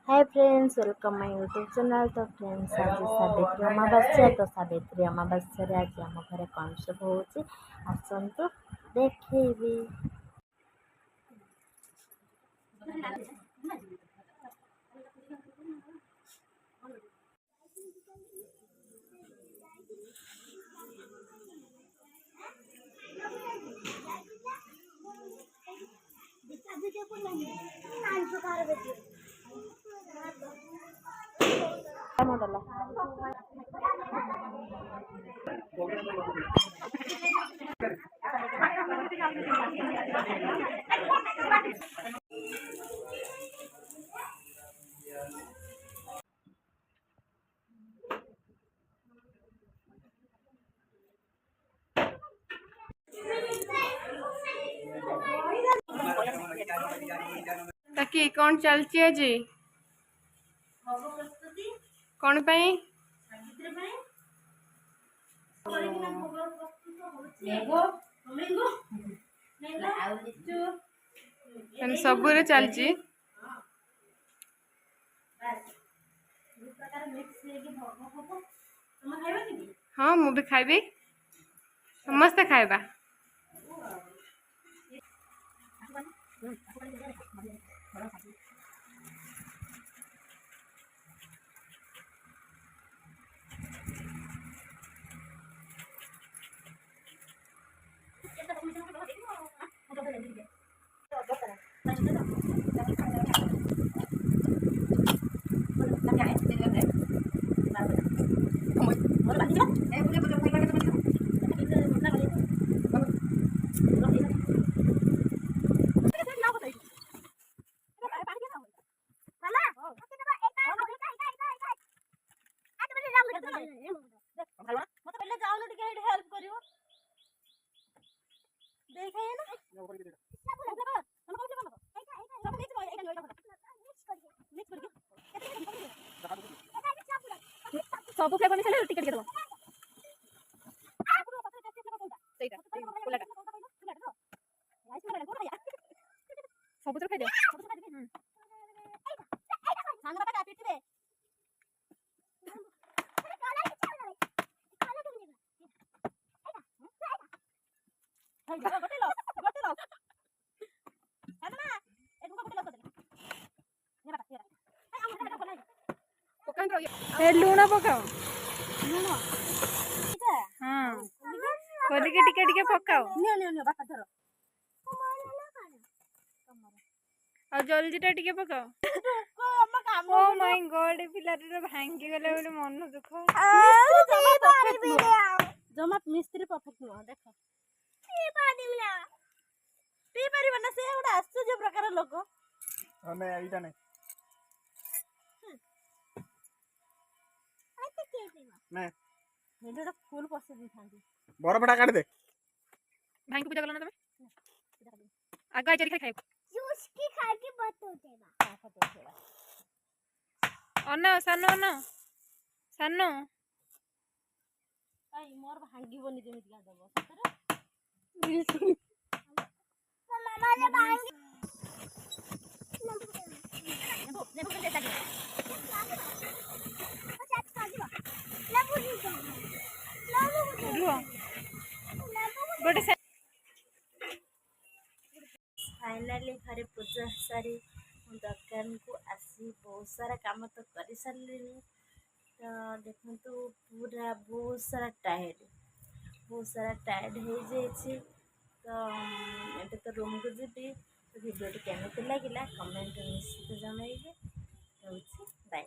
Hi friends, welcome my YouTube channel. तो friends, आज सावित्री अमावास्या। तो सावित्री अमावास्या आज आम घर कौन सब हो आसतु देखी। ताकि कौन चलची आज कौन पाई सबुरे चलची। हाँ मु भी खाइबी, समस्ते खाइबा। सब फ्लेवर मिसाले टिके टिके दो सब खाई दियो। लुण पकाओ, हाँ खोलिके टिके टिके पकाओ और जल्दी टा टिके पकाओ। ओ माय गॉड, पिलाटर भांगी गले बोले मन दुख। जमा मिस्त्री परफेक्ट नुह देख पी पारिबा ना, से गोटे आश्चर्य प्रकार लोक नहीं एटा नहीं नहीं हेडा फुल पसे दी थांती बरफटा काट दे। भाई को पूजा करना तुम आगे चली खाई जूस की खा के बतो देबा अन्न सानो अन्न सानो आई मोर भांगी बनी जेमिति का दबो सतरे बिल्कुल मामा ले भांगी नेबो नेबो के देता फाइनाली घरे पूजा सारी दुकान को आसी बहुत सारा काम तो कर सारे। तो देखु पूरा बहुत सारा टायर्ड हो जाए। तो ये तो रूम को जी। तो वीडियो केमी लगे कमेंट निश्चित जनइबे। बाय।